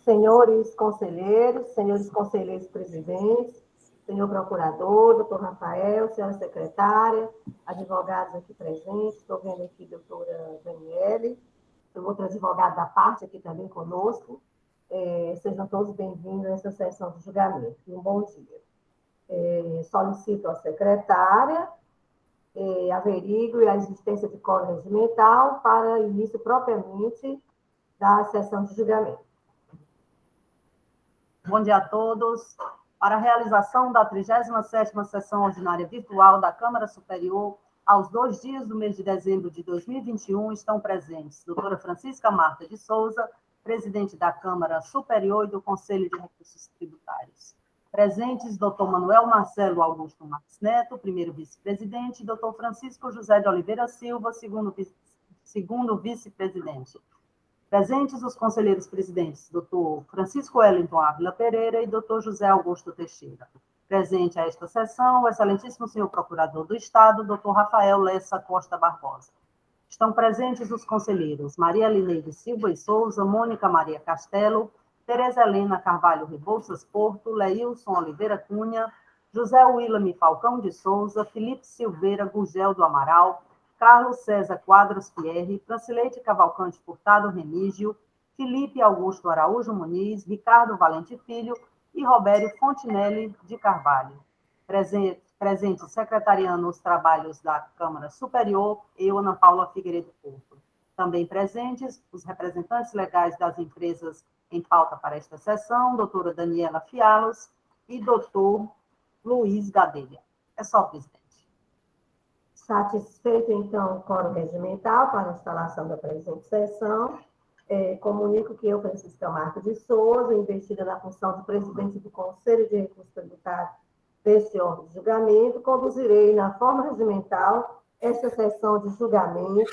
Senhores conselheiros presidentes, senhor procurador, doutor Rafael, senhora secretária, advogados aqui presentes, estou vendo aqui a doutora Daniele, tem outro advogado da parte aqui também conosco. Sejam todos bem-vindos a essa sessão de julgamento. Um bom dia. Solicito à secretária averigue a existência de quórum regimental para início propriamente da sessão de julgamento. Bom dia a todos. Para a realização da 37ª sessão ordinária virtual da Câmara Superior, aos 2 dias do mês de dezembro de 2021, estão presentes doutora Francisca Marta de Souza, presidente da Câmara Superior e do Conselho de Recursos Tributários. Presentes, doutor Manuel Marcelo Augusto Marques Neto, primeiro vice-presidente, e doutor Francisco José de Oliveira Silva, segundo vice-presidente. Presentes os conselheiros presidentes, doutor Francisco Wellington Ávila Pereira e doutor José Augusto Teixeira. Presente a esta sessão, o excelentíssimo senhor procurador do Estado, doutor Rafael Lessa Costa Barbosa. Estão presentes os conselheiros Maria Lineide Silva e Souza, Mônica Maria Castelo, Tereza Helena Carvalho Rebouças Porto, Leilson Oliveira Cunha, José Willame Falcão de Souza, Felipe Silveira Gurgel do Amaral, Carlos César Quadros Pierre, Francileide Cavalcante Furtado Remígio, Felipe Augusto Araújo Muniz, Ricardo Valente Filho e Robério Fontinelli de Carvalho. Presente secretariando os trabalhos da Câmara Superior, eu, Ana Paula Figueiredo Porto. Também presentes os representantes legais das empresas em pauta para esta sessão, doutora Daniela Fialos e doutor Luiz Gadelha. É só, presidente. Satisfeito, então, o quórum regimental para a instalação da presente sessão, comunico que eu, Francisca Marta de Souza, investida na função de presidente do Conselho de Recursos Tributários deste órgão de julgamento, conduzirei na forma regimental esta sessão de julgamento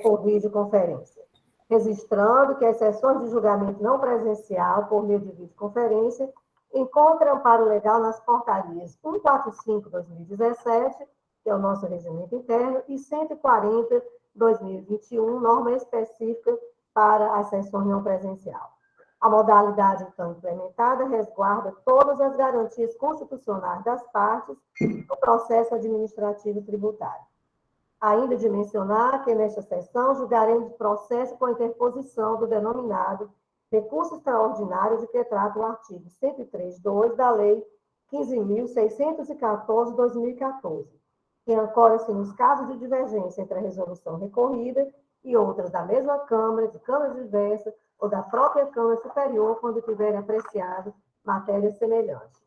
por videoconferência, registrando que as sessões de julgamento não presencial, por meio de videoconferência, encontram amparo legal nas portarias 145/2017, que é o nosso regimento interno, e 140/2021, norma específica para as sessões não presencial. A modalidade, então, implementada resguarda todas as garantias constitucionais das partes do processo administrativo tributário. Ainda de mencionar que, nesta sessão, julgaremos o processo com a interposição do denominado recurso extraordinário de que trata o artigo 103.2 da Lei 15.614/2014, que ancora-se nos casos de divergência entre a resolução recorrida e outras da mesma Câmara, de câmaras diversas, ou da própria Câmara Superior, quando tiverem apreciado matéria semelhante.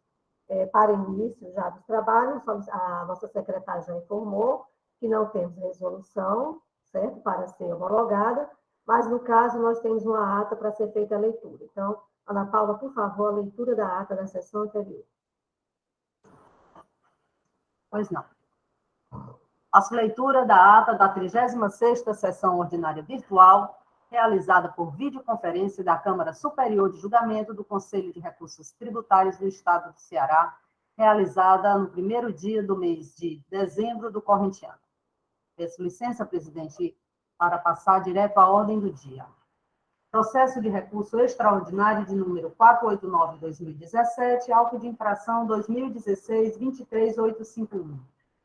Para início já dos trabalhos, a nossa secretária já informou que não temos resolução, certo, para ser homologada, mas, no caso, nós temos uma ata para ser feita a leitura. Então, Ana Paula, por favor, a leitura da ata da sessão anterior. Pois não. A leitura da ata da 36ª sessão ordinária virtual, realizada por videoconferência da Câmara Superior de Julgamento do Conselho de Recursos Tributários do Estado do Ceará, realizada no primeiro dia do mês de dezembro do corrente ano. Peço licença, presidente, para passar direto à ordem do dia. Processo de recurso extraordinário de número 489/2017, auto de infração 2016-23851.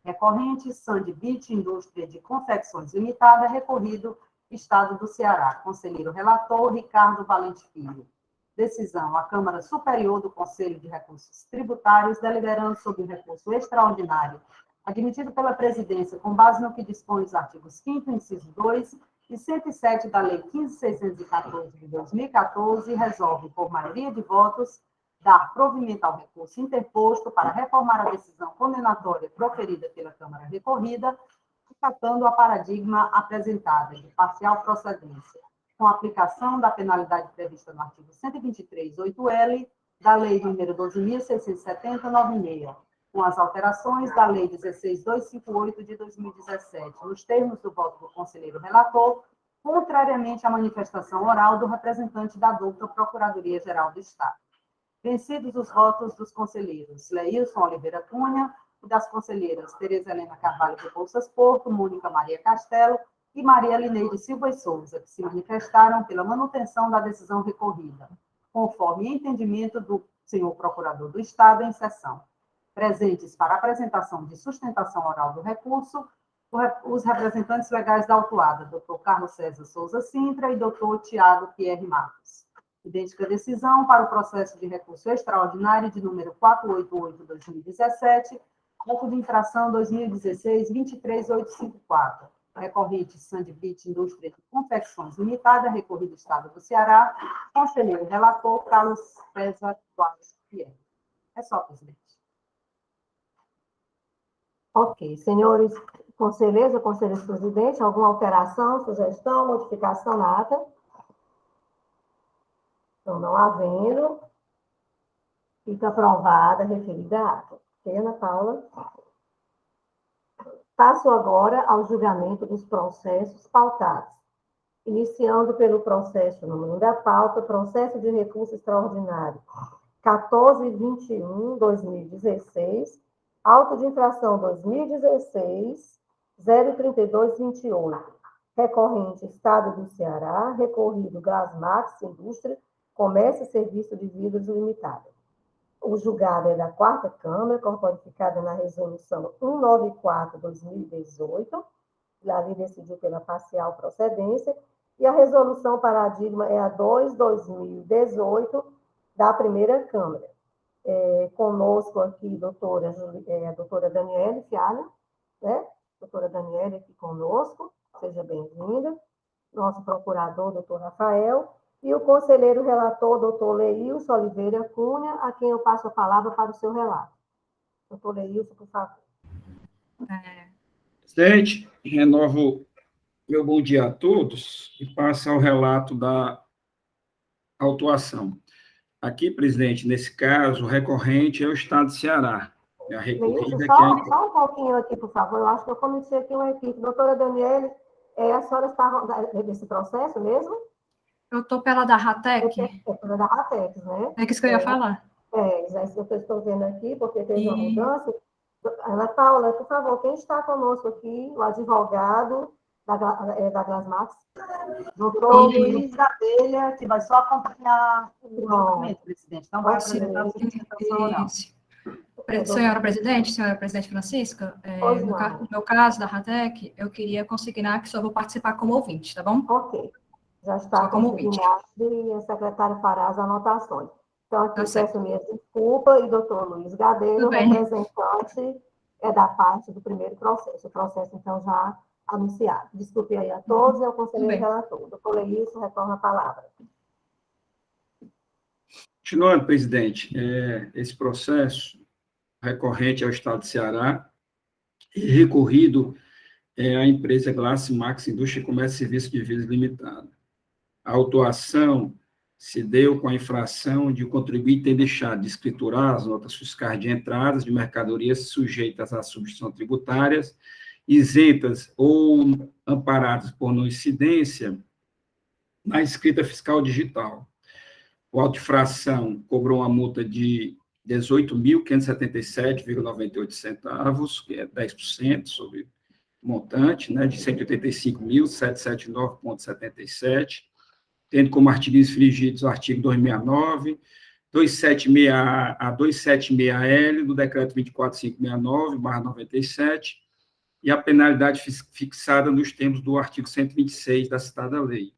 Recorrente, Sandbit Indústria de Confecções Limitada, recorrido, Estado do Ceará. Conselheiro relator, Ricardo Valente Filho. Decisão, a Câmara Superior do Conselho de Recursos Tributários, deliberando sobre o recurso extraordinário, admitido pela presidência com base no que dispõe os artigos 5º, inciso 2 e 107 da Lei 15.614 de 2014, resolve, por maioria de votos, dar provimento ao recurso interposto para reformar a decisão condenatória proferida pela Câmara recorrida, acatando a paradigma apresentada de parcial procedência, com aplicação da penalidade prevista no artigo 123.8L da Lei nº 12.670/96, com as alterações da Lei 16.258 de 2017, nos termos do voto do conselheiro relator, contrariamente à manifestação oral do representante da dupla Procuradoria-Geral do Estado. Vencidos os votos dos conselheiros Leilson Oliveira Cunha, e das conselheiras Tereza Helena Carvalho de Bolsas Porto, Mônica Maria Castelo e Maria Lineide Silva e Souza, que se manifestaram pela manutenção da decisão recorrida, conforme entendimento do senhor Procurador do Estado em sessão. Presentes para apresentação de sustentação oral do recurso, os representantes legais da autuada, Dr. Carlos César Souza Sintra e Dr. Tiago Pierre Matos. Idêntica decisão para o processo de recurso extraordinário de número 488/2017, auto de infração 2016-23854. Recorrente Sandbit Indústria de Confecções Limitada, recorrido Estado do Ceará, conselheiro relator Carlos César Pierre. É só, presidente. Ok. Senhores conselheiros ou conselheiros presidentes, alguma alteração, sugestão, modificação na ata? Então, não havendo, fica aprovada a referida ata. Ok, Ana Paula? Passo agora ao julgamento dos processos pautados, iniciando pelo processo número 1 da pauta, processo de recurso extraordinário 1421/2016, auto de infração 2016 03228, recorrente Estado do Ceará, recorrido Glasmax Indústria, Comércio e Serviço de Vidros Limitada. O julgado é da 4ª Câmara, corporificada na resolução 194/2018, ali decidiu pela parcial procedência, e a resolução paradigma é a 2/2018, da 1ª Câmara. Conosco aqui a doutora Daniele Fialho, né? Doutora Daniele aqui conosco, seja bem-vinda. Nosso procurador, doutor Rafael, e o conselheiro relator, doutor Leilson Oliveira Cunha, a quem eu passo a palavra para o seu relato. Doutor Leilson, por favor. Presidente, renovo meu bom dia a todos e passo ao relato da autuação. Aqui, presidente, nesse caso, o recorrente é o Estado de Ceará. A recorrida Leilson, só um pouquinho aqui, por favor. Eu acho que eu comecei aqui uma equipe. Doutora Daniele, a senhora estava nesse processo mesmo? Eu estou pela da RATEC. Pela da RATEC, né? É isso que eu ia falar. Já isso que eu estou vendo aqui, porque teve uma mudança. Ana Paula, por favor, quem está conosco aqui? O advogado da Glasmax. Doutor Luiz Gadelha, que vai só acompanhar o documento, presidente. Então, vai apresentar a sustentação oral. Senhora presidente Francisca, no meu caso, da RATEC, eu queria consignar que só vou participar como ouvinte, tá bom? Ok. Já está consignado e a secretária fará as anotações. Então, aqui peço minha desculpa, e doutor Luiz Gadelha, o representante da parte do primeiro processo. O processo, então, já anunciado. Desculpe aí a todos e ao conselheiro relator. Doutor Leilson, retorna a palavra. Continuando, presidente, esse processo recorrente ao Estado de Ceará e recorrido à empresa Glasmax Indústria, Comércio e Serviço de Vidros Limitada. A autuação se deu com a infração de o contribuinte ter deixado de escriturar as notas fiscais de entradas de mercadorias sujeitas à substituição tributárias, isentas ou amparadas por não incidência na escrita fiscal digital. O auto de infração cobrou uma multa de R$ 18.577,98, que é 10% sobre o montante, né, de R$ 185.779,77, tendo como artigos infringidos o artigo 269, 276A a 276L do Decreto 24.569/97, e a penalidade fixada nos termos do artigo 126 da citada lei.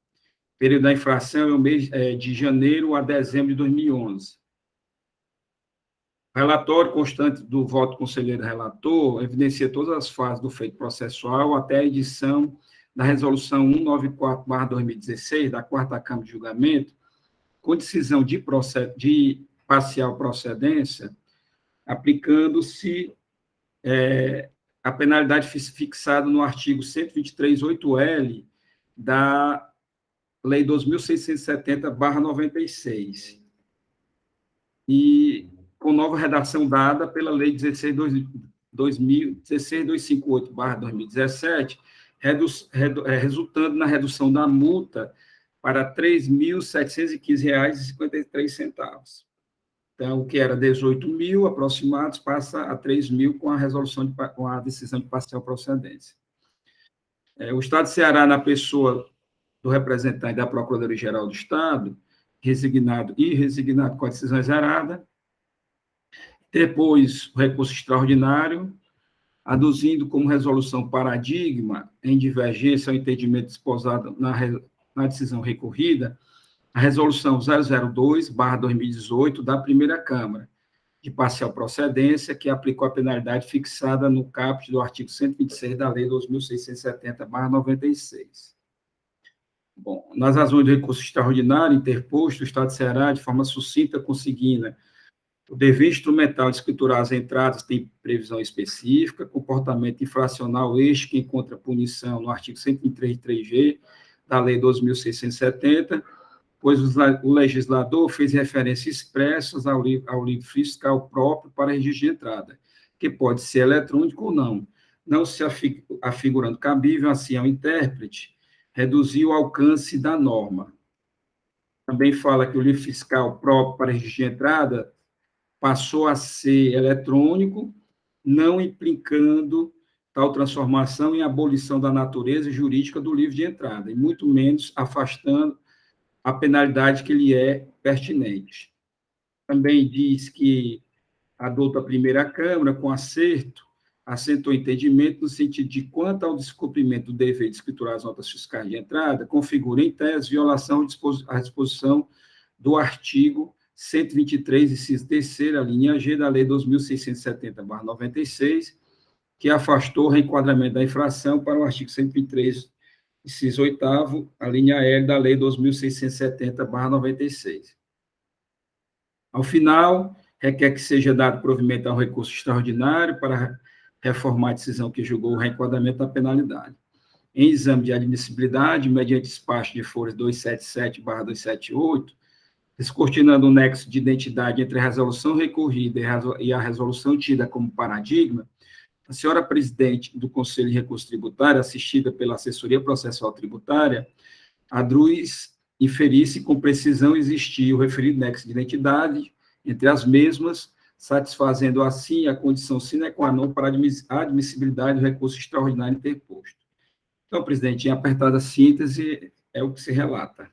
O período da infração é o mês de janeiro a dezembro de 2011. O relatório constante do voto do conselheiro relator evidencia todas as fases do feito processual até a edição da Resolução 194/2016, da 4ª Câmara de Julgamento, com decisão de parcial procedência, aplicando-se a penalidade fixada no artigo 123.8L da Lei 2.670/96, e com nova redação dada pela Lei 16.258/2017, resultando na redução da multa para R$ 3.715,53. Então, o que era 18 mil aproximados passa a 3 mil com a decisão de parcial procedência. O Estado de Ceará, na pessoa do representante da Procuradoria-Geral do Estado, resignado com a decisão exarada, depois o recurso extraordinário, aduzindo como resolução paradigma, em divergência ao entendimento disposado na decisão recorrida, a resolução 002/2018 da primeira Câmara, de parcial procedência, que aplicou a penalidade fixada no caput do artigo 126 da Lei 2.670/96. Bom, nas razões do recurso extraordinário interposto, o Estado de Ceará, de forma sucinta, consigna o dever instrumental de escriturar as entradas tem previsão específica, comportamento infracional este que encontra punição no artigo 123.3g da Lei 2.670, pois o legislador fez referência expressas ao livro fiscal próprio para registro de entrada, que pode ser eletrônico ou não se afigurando cabível, assim, ao intérprete, reduzir o alcance da norma. Também fala que o livro fiscal próprio para registro de entrada passou a ser eletrônico, não implicando tal transformação em abolição da natureza jurídica do livro de entrada, e muito menos afastando a penalidade que lhe é pertinente. Também diz que a douta primeira Câmara, com acerto, assentou entendimento no sentido de quanto ao descumprimento do dever de escriturar as notas fiscais de entrada, configura em tese violação à disposição do artigo 123, inciso 3ª, linha G, da Lei 2.670/96, que afastou o reenquadramento da infração para o artigo 123, inciso 8º, a linha L da Lei 2.670/96. Ao final, requer que seja dado provimento a um recurso extraordinário para reformar a decisão que julgou o reenquadramento da penalidade. Em exame de admissibilidade, mediante despacho de folhas 277/278, descortinando o nexo de identidade entre a resolução recorrida e a resolução tida como paradigma, a senhora presidente do Conselho de Recurso Tributário, assistida pela Assessoria Processual Tributária, adruz inferir-se com precisão existir o referido nexo de identidade entre as mesmas, satisfazendo assim a condição sine qua non para a admissibilidade do recurso extraordinário interposto. Então, presidente, em apertada síntese, é o que se relata.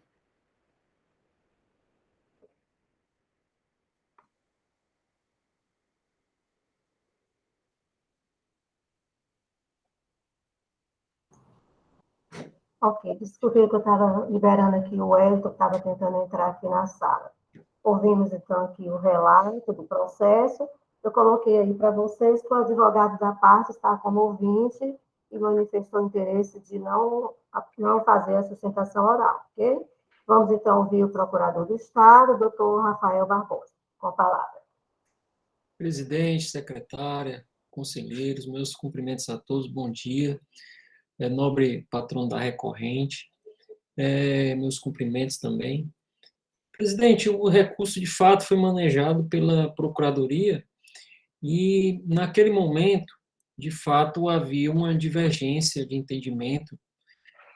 Ok, desculpe que eu estava liberando aqui o Wellington, que estava tentando entrar aqui na sala. Ouvimos, então, aqui o relato do processo. Eu coloquei aí para vocês que o advogado da parte está como ouvinte e manifestou interesse de não fazer a sustentação oral, ok? Vamos, então, ouvir o procurador do Estado, doutor Rafael Barbosa, com a palavra. Presidente, secretária, conselheiros, meus cumprimentos a todos, bom dia. Nobre patrão da recorrente, meus cumprimentos também. Presidente, o recurso de fato foi manejado pela Procuradoria e, naquele momento, de fato, havia uma divergência de entendimento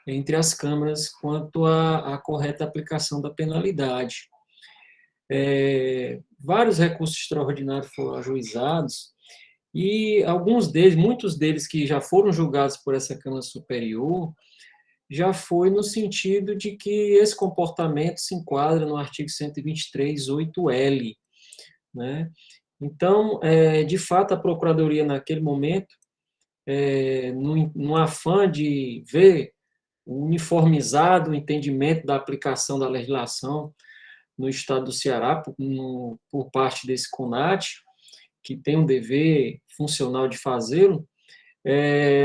entre as câmaras quanto à correta aplicação da penalidade. Vários recursos extraordinários foram ajuizados e muitos deles que já foram julgados por essa Câmara Superior, já foi no sentido de que esse comportamento se enquadra no artigo 123.8L, né? Então, de fato, a Procuradoria, naquele momento, no afã de ver o uniformizado entendimento da aplicação da legislação no Estado do Ceará, por parte desse CONAT, que tem um dever funcional de fazê-lo,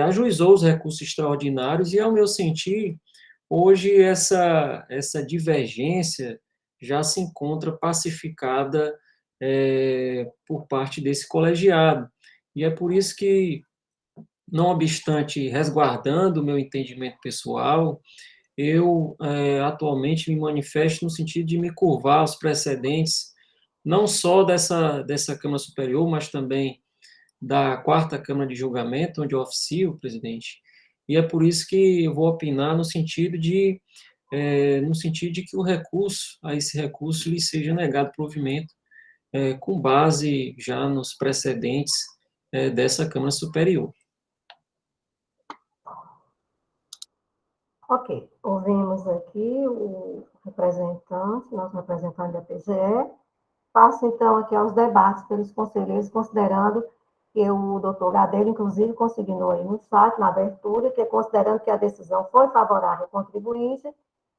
ajuizou os recursos extraordinários e, ao meu sentir, hoje essa divergência já se encontra pacificada por parte desse colegiado. E é por isso que, não obstante resguardando o meu entendimento pessoal, eu atualmente me manifesto no sentido de me curvar aos precedentes, não só dessa Câmara Superior, mas também da 4ª Câmara de Julgamento, onde eu oficio, presidente, e é por isso que eu vou opinar no sentido de que esse recurso lhe seja negado provimento com base já nos precedentes dessa Câmara Superior. Ok, ouvimos aqui o representante, nosso representante da PGE. Passo, então, aqui aos debates pelos conselheiros, considerando que o doutor Gadelha, inclusive, consignou aí no chat, na abertura, que considerando que a decisão foi favorável ao contribuinte,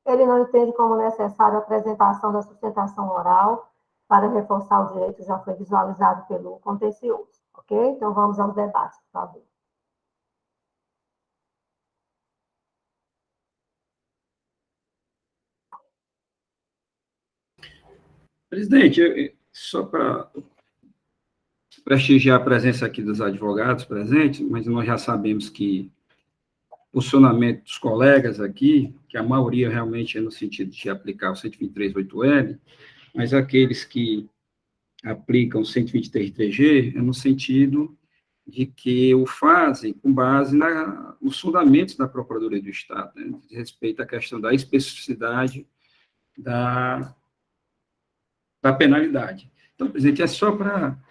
ele não entende como necessária a apresentação da sustentação oral para reforçar o direito que já foi visualizado pelo contencioso. Ok? Então, vamos aos debates, por favor. Presidente, só para prestigiar a presença aqui dos advogados presentes, mas nós já sabemos que o funcionamento dos colegas aqui, que a maioria realmente é no sentido de aplicar o 123.8L, mas aqueles que aplicam o 123.3G é no sentido de que o fazem com base nos fundamentos da Procuradoria do Estado, né, de respeito à questão da especificidade da penalidade. Então, presidente, é só para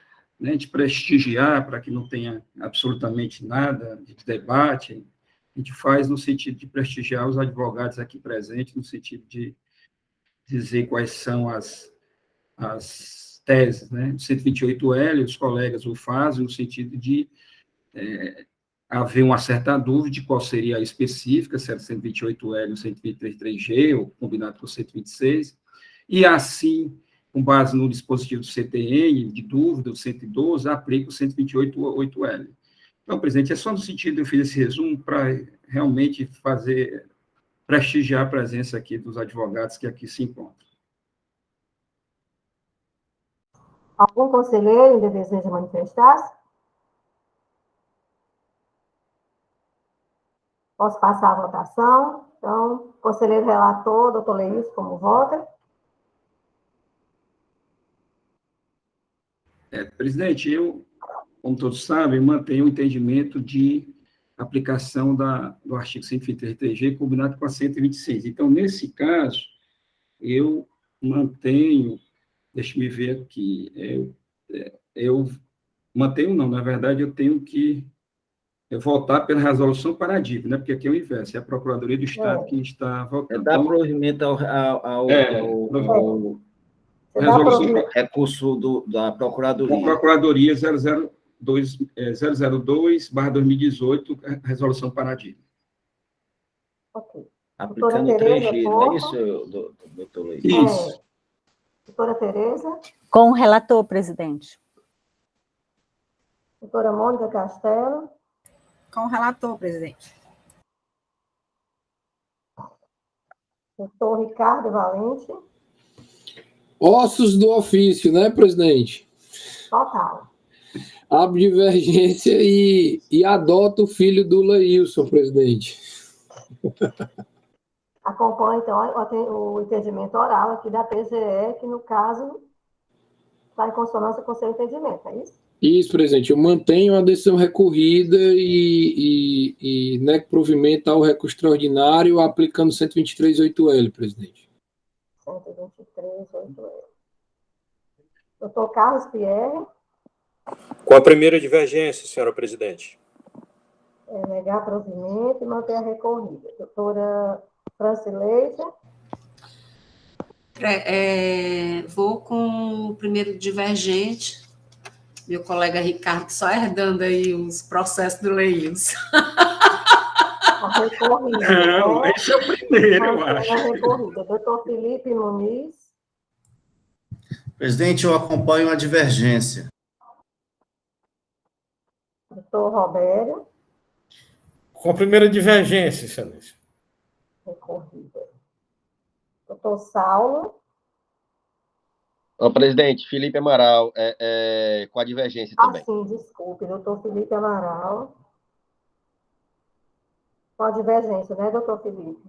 a gente prestigiar, para que não tenha absolutamente nada de debate, a gente faz no sentido de prestigiar os advogados aqui presentes, no sentido de dizer quais são as teses, né? O 128L, os colegas o fazem no sentido de haver uma certa dúvida de qual seria a específica, se era 128L ou 123.3G, ou combinado com o 126, e assim, com base no dispositivo do CTN, de dúvida, o 112, aplica o 128.8L. Então, presidente, é só no sentido, eu fiz esse resumo para realmente prestigiar a presença aqui dos advogados que aqui se encontram. Algum conselheiro ainda deseja manifestar-se? Posso passar a votação? Então, conselheiro relator, doutor Leís, como vota? Presidente, eu, como todos sabem, mantenho o entendimento de aplicação do artigo 123G combinado com a 126. Então, nesse caso, eu mantenho, deixa-me ver aqui, eu mantenho não, na verdade, eu tenho que votar pela resolução paradigma, né? Porque aqui é o inverso, é a Procuradoria do Estado que está votando. Dar provimento ao recurso da Procuradoria. Da Procuradoria 002/2018, resolução paradigma. Ok. Aplicando 3G, não é isso, doutor Leite? Isso. Doutora Tereza? Com o relator, presidente. Doutora Mônica Castelo? Com o relator, presidente. Doutor Ricardo Valente? Ossos do ofício, né, presidente? Total. Abre divergência e adota o filho do Laílson, presidente. Acompanha, então, o entendimento oral aqui da PGE, que, no caso, está em consonância com o seu entendimento, é isso? Isso, presidente. Eu mantenho a decisão recorrida e nego provimento ao recurso extraordinário aplicando 123.8L, presidente. 123.8L. Doutor Carlos Pierre? Com a primeira divergência, senhora presidente. Negar provimento e manter a recorrida. Doutora Francileide? Vou com o primeiro divergente, meu colega Ricardo, só herdando aí os processos do Leils. A recorrida. Não, né? esse é o primeiro, eu acho. A recorrida. Doutor Felipe Muniz? Presidente, eu acompanho a divergência. Doutor Robério? Com a primeira divergência, excelência. Recorrida. Doutor Saulo? Presidente, Felipe Amaral, com a divergência também. Sim, desculpe, doutor Felipe Amaral. Com a divergência, né, doutor Felipe?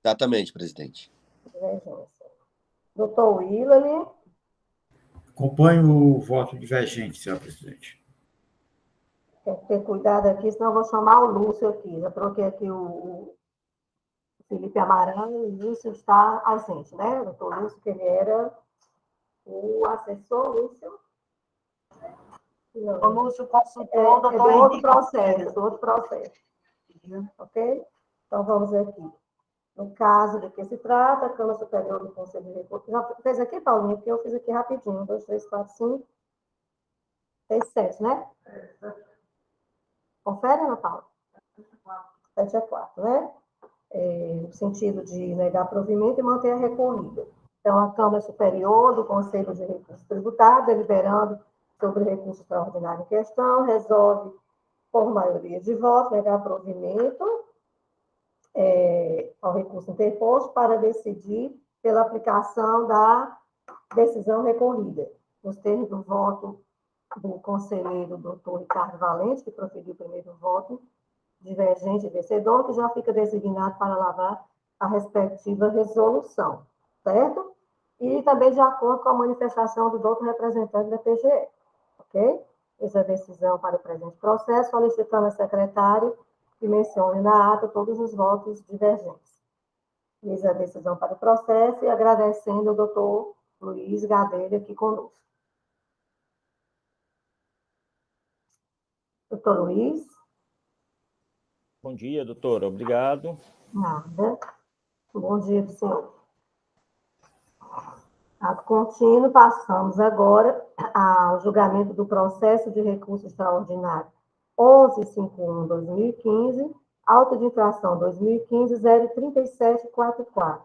Exatamente, presidente. Divergência. Doutor Willane? Acompanho o voto divergente, senhor presidente. Tem que ter cuidado aqui, senão eu vou chamar o Lúcio aqui. Já troquei aqui o Felipe Amaral e o Lúcio está ausente, né? O doutor Lúcio, que ele era O assessor, Lúcio? Não. O Lúcio consultou, do outro processo. Ok? Então, vamos aqui. No caso de que se trata, a Câmara Superior do Conselho de Recursos. Já fez aqui, Paulinho? Porque eu fiz aqui rapidinho. 1, 2, 3, 4, 5, 6, 7, né? Confere, Ana Paula? 7 a 4, né? No sentido de negar provimento e manter a recorrida. Então, a Câmara Superior do Conselho de Recursos Tributários, deliberando sobre o recurso extraordinário em questão, resolve, por maioria de votos, negar provimento ao recurso interposto para decidir pela aplicação da decisão recorrida. Nos termos do voto do conselheiro doutor Ricardo Valente, que proferiu o primeiro voto, divergente e vencedor, que já fica designado para lavar a respectiva resolução, certo? E também de acordo com a manifestação do outro representante da PGE, ok? Essa decisão para o presente processo, solicitando a secretária que mencione na ata todos os votos divergentes. Fiz a decisão para o processo e agradecendo ao doutor Luiz Gadelha aqui conosco. Doutor Luiz? Bom dia, doutora. Obrigado. Nada. Bom dia, senhor. Ato contínuo, passamos agora ao julgamento do processo de recurso extraordinário 1151/2015, auto de infração 2015-03744,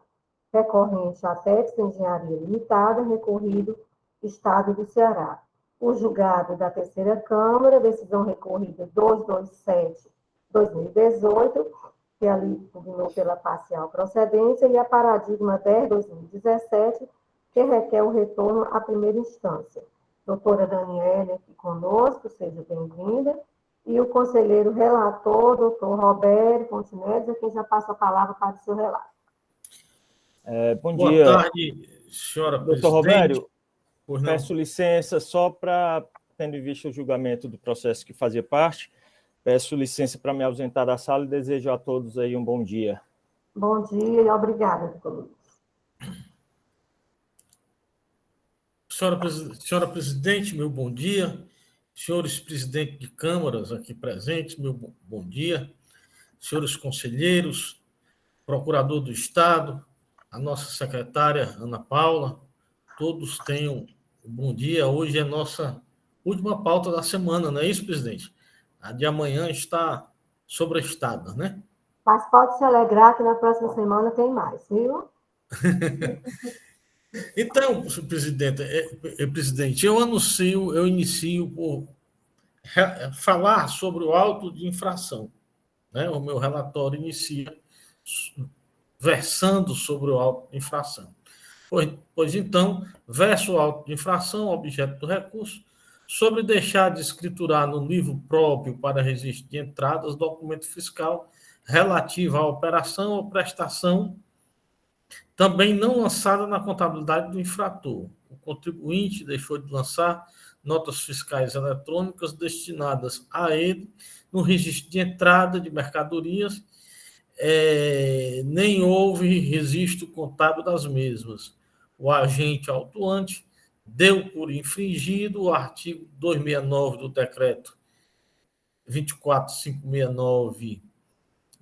recorrente à Tex Engenharia Limitada, recorrido Estado do Ceará. O julgado da terceira Câmara, decisão recorrida 227/2018, que ali pugnou pela parcial procedência, e a paradigma 10/2017, que requer o retorno à primeira instância. Doutora Daniela aqui conosco, seja bem-vinda. E o conselheiro relator, doutor Roberto Fontenelles, a quem já passa a palavra para o seu relato. Bom Boa dia. tarde, senhora doutor presidente. Roberto, peço licença só para, tendo em vista o julgamento do processo que fazia parte, peço licença para me ausentar da sala e desejo a todos aí um bom dia. Bom dia e obrigada, doutor Luiz. Senhora presidente, meu bom dia. Senhores presidentes de câmaras aqui presentes, meu bom dia. Senhores conselheiros, procurador do Estado, a nossa secretária Ana Paula, todos tenham um bom dia. Hoje é nossa última pauta da semana, não é isso, presidente? A de amanhã está sobrestada, né? Mas pode se alegrar que na próxima semana tem mais, viu? Então, presidente, eu inicio por falar sobre o auto de infração, né? O meu relatório inicia versando sobre o auto de infração. Pois então, verso o auto de infração, objeto do recurso, sobre deixar de escriturar no livro próprio para registro de entradas documento fiscal relativo à operação ou prestação também não lançada na contabilidade do infrator. O contribuinte deixou de lançar notas fiscais eletrônicas destinadas a ele no registro de entrada de mercadorias, nem houve registro contábil das mesmas. O agente autuante deu por infringido o artigo 269 do decreto 24569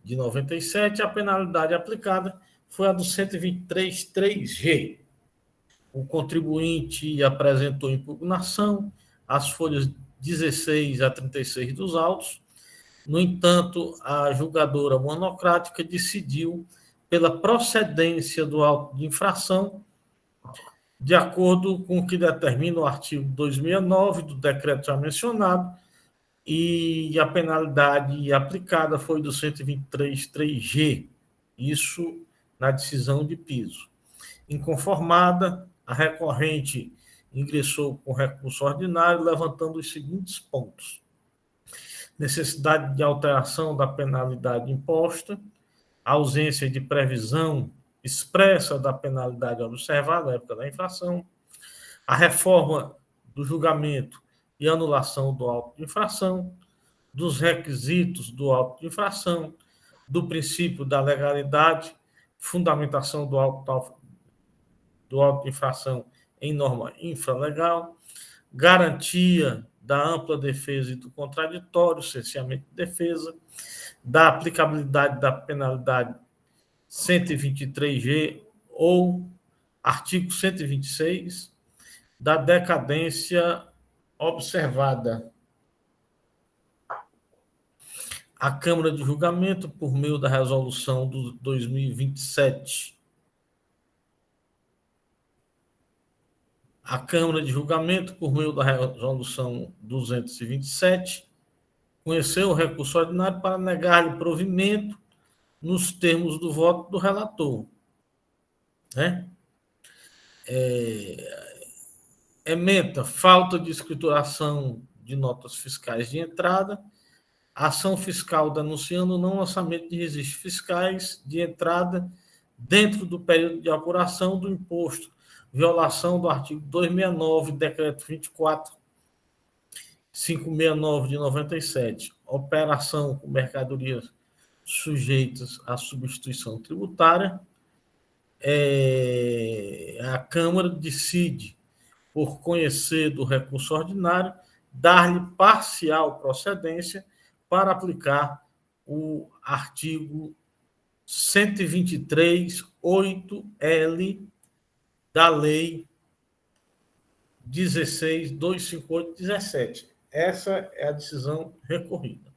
de 97, a penalidade aplicada foi a do 123.3G. O contribuinte apresentou impugnação às folhas 16 a 36 dos autos. No entanto, a julgadora monocrática decidiu pela procedência do auto de infração, de acordo com o que determina o artigo 269 do decreto já mencionado, e a penalidade aplicada foi do 123.3G. Isso na decisão de piso. Inconformada, a recorrente ingressou com recurso ordinário, levantando os seguintes pontos: necessidade de alteração da penalidade imposta, ausência de previsão expressa da penalidade observada na época da infração, a reforma do julgamento e anulação do auto de infração, dos requisitos do auto de infração, do princípio da legalidade, fundamentação do auto de infração em norma infralegal, garantia da ampla defesa e do contraditório, cerceamento de defesa, da aplicabilidade da penalidade 123G ou artigo 126, da decadência observada. A Câmara de Julgamento, por meio da resolução do 2027, a Câmara de Julgamento, por meio da resolução 227, conheceu o recurso ordinário para negar-lhe provimento nos termos do voto do relator. Né? Ementa falta de escrituração de notas fiscais de entrada, ação fiscal denunciando o não lançamento de registros fiscais de entrada dentro do período de apuração do imposto, violação do artigo 269, decreto 24.569 de 97, operação com mercadorias sujeitas à substituição tributária. A Câmara decide, por conhecer do recurso ordinário, dar-lhe parcial procedência para aplicar o artigo 123.8L da Lei 16.258/17. Essa é a decisão recorrida.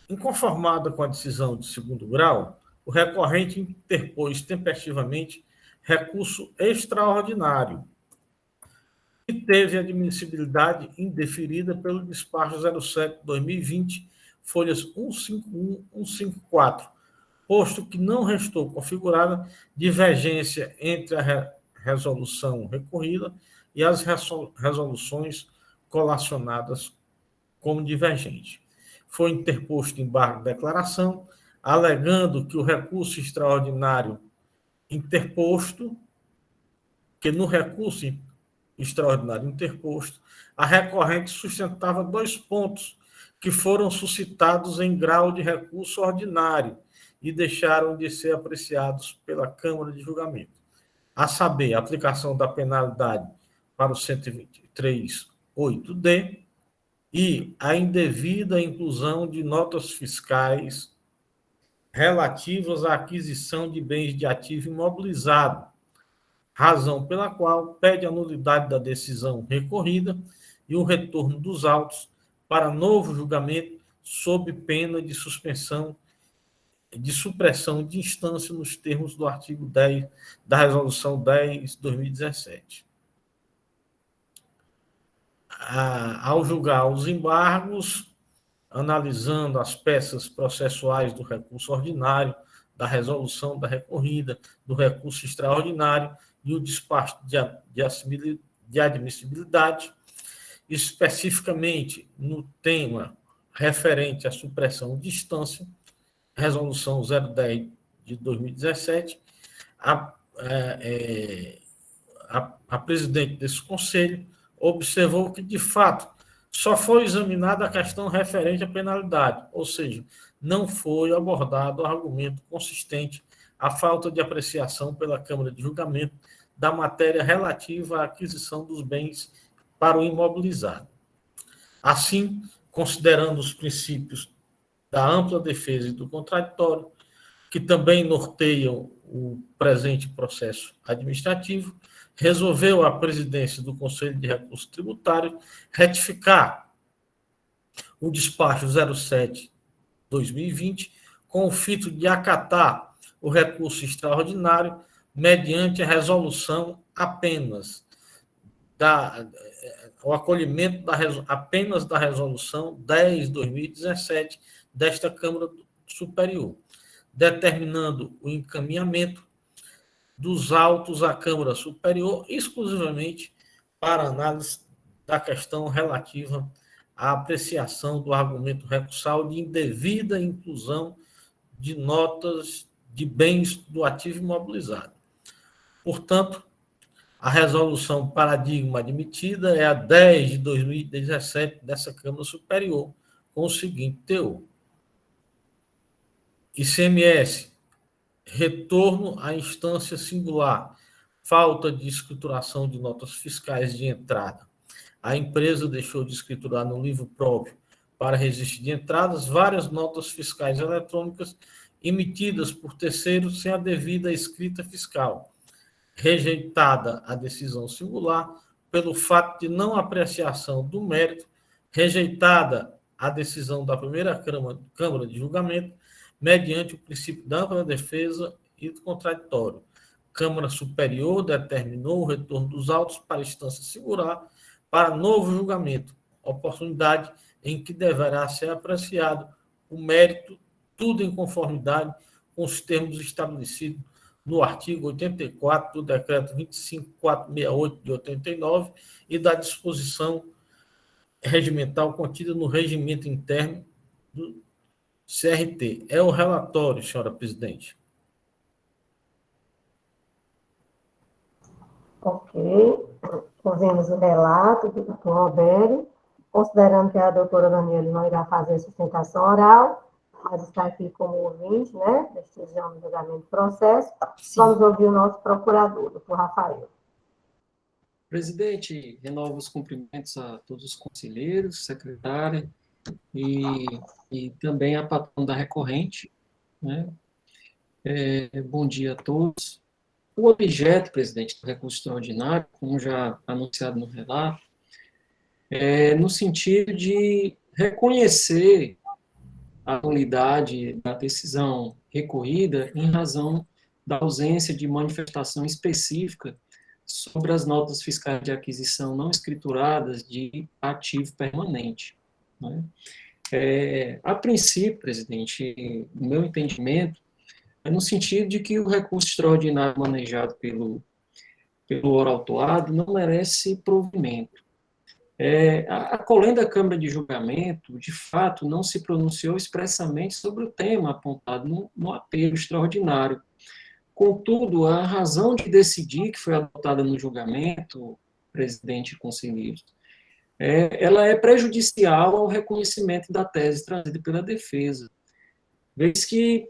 Inconformada com a decisão de segundo grau, o recorrente interpôs tempestivamente recurso extraordinário, que teve admissibilidade indeferida pelo despacho 07/2020, folhas 151 e 154, posto que não restou configurada divergência entre a resolução recorrida e as resoluções colacionadas como divergente. Foi interposto embargo de declaração, alegando que o recurso extraordinário interposto, que no recurso extraordinário interposto, a recorrente sustentava 2 pontos que foram suscitados em grau de recurso ordinário e deixaram de ser apreciados pela Câmara de Julgamento, a saber, a aplicação da penalidade para o 123.8D e a indevida inclusão de notas fiscais relativas à aquisição de bens de ativo imobilizado, razão pela qual pede a nulidade da decisão recorrida e o retorno dos autos para novo julgamento sob pena de supressão de instância nos termos do artigo 10 da Resolução 10/2017. Ao julgar os embargos, analisando as peças processuais do recurso ordinário, da resolução da recorrida, do recurso extraordinário e o despacho de admissibilidade, especificamente no tema referente à supressão de instância, resolução 010 de 2017, a presidente desse conselho observou que, de fato, só foi examinada a questão referente à penalidade, ou seja, não foi abordado o argumento consistente à falta de apreciação pela Câmara de Julgamento da matéria relativa à aquisição dos bens para o imobilizado. Assim, considerando os princípios da ampla defesa e do contraditório, que também norteiam o presente processo administrativo, resolveu a presidência do Conselho de Recurso Tributário retificar o despacho 07/2020 com o fito de acatar o recurso extraordinário mediante a resolução apenas o acolhimento apenas da resolução 10/2017 desta Câmara Superior, determinando o encaminhamento dos autos à Câmara Superior exclusivamente para análise da questão relativa à apreciação do argumento recursal de indevida inclusão de notas de bens do ativo imobilizado. Portanto, a resolução paradigma admitida é a 10 de 2017 dessa Câmara Superior, com o seguinte teor: ICMS, retorno à instância singular, falta de escrituração de notas fiscais de entrada. A empresa deixou de escriturar no livro próprio para registro de entradas várias notas fiscais eletrônicas emitidas por terceiros sem a devida escrita fiscal. Rejeitada a decisão singular pelo fato de não apreciação do mérito, rejeitada a decisão da primeira Câmara de Julgamento, mediante o princípio da ampla defesa e do contraditório. Câmara Superior determinou o retorno dos autos para instância singular para novo julgamento, oportunidade em que deverá ser apreciado o mérito, tudo em conformidade com os termos estabelecidos no artigo 84 do Decreto 25.468 de 89 e da disposição regimental contida no regimento interno do CRT. É o relatório, senhora presidente. Ok. Ouvimos o relato do doutor Roberto, considerando que a doutora Daniela não irá fazer a sustentação oral, mas está aqui como ouvinte, né, prestigiando o julgamento do processo. Sim. Vamos ouvir o nosso procurador, doutor Rafael. Presidente, renovo os cumprimentos a todos os conselheiros, secretária e também a patrona da recorrente, né? Bom dia a todos. O objeto, presidente, do recurso extraordinário, como já anunciado no relato, é no sentido de reconhecer a nulidade da decisão recorrida em razão da ausência de manifestação específica sobre as notas fiscais de aquisição não escrituradas de ativo permanente, né? A princípio, presidente, no meu entendimento, é no sentido de que o recurso extraordinário manejado pelo ora autuado não merece provimento. A Colém da Câmara de Julgamento, de fato, não se pronunciou expressamente sobre o tema apontado no apelo extraordinário. Contudo, a razão de decidir que foi adotada no julgamento, presidente e conselheiros, ela é prejudicial ao reconhecimento da tese trazida pela defesa, vez que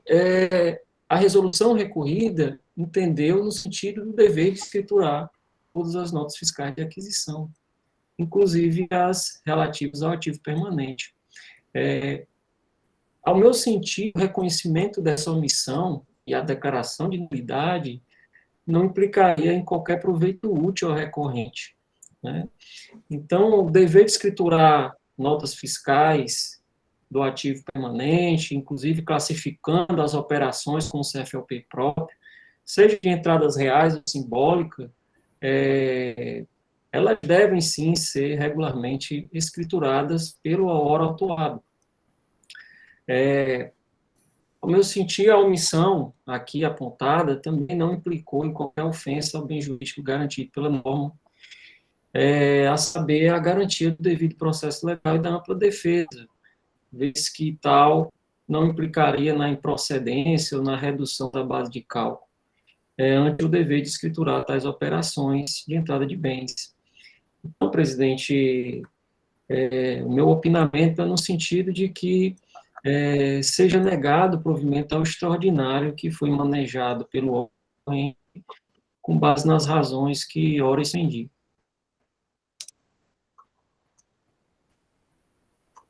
a resolução recorrida entendeu no sentido do dever de escriturar todas as notas fiscais de aquisição, inclusive as relativas ao ativo permanente. Ao meu sentir, o reconhecimento dessa omissão e a declaração de nulidade não implicaria em qualquer proveito útil ao recorrente, né? Então, o dever de escriturar notas fiscais do ativo permanente, inclusive classificando as operações com o CFLP próprio, seja de entradas reais ou simbólicas, elas devem sim ser regularmente escrituradas pelo ora autuado. Ao meu sentir, a omissão aqui apontada também não implicou em qualquer ofensa ao bem jurídico garantido pela norma, a saber, a garantia do devido processo legal e da ampla defesa, vez que tal não implicaria na improcedência ou na redução da base de cálculo, ante o dever de escriturar tais operações de entrada de bens. Então, presidente, o meu opinamento é no sentido de que seja negado o provimento ao extraordinário que foi manejado pelo órgão com base nas razões que ora extendi.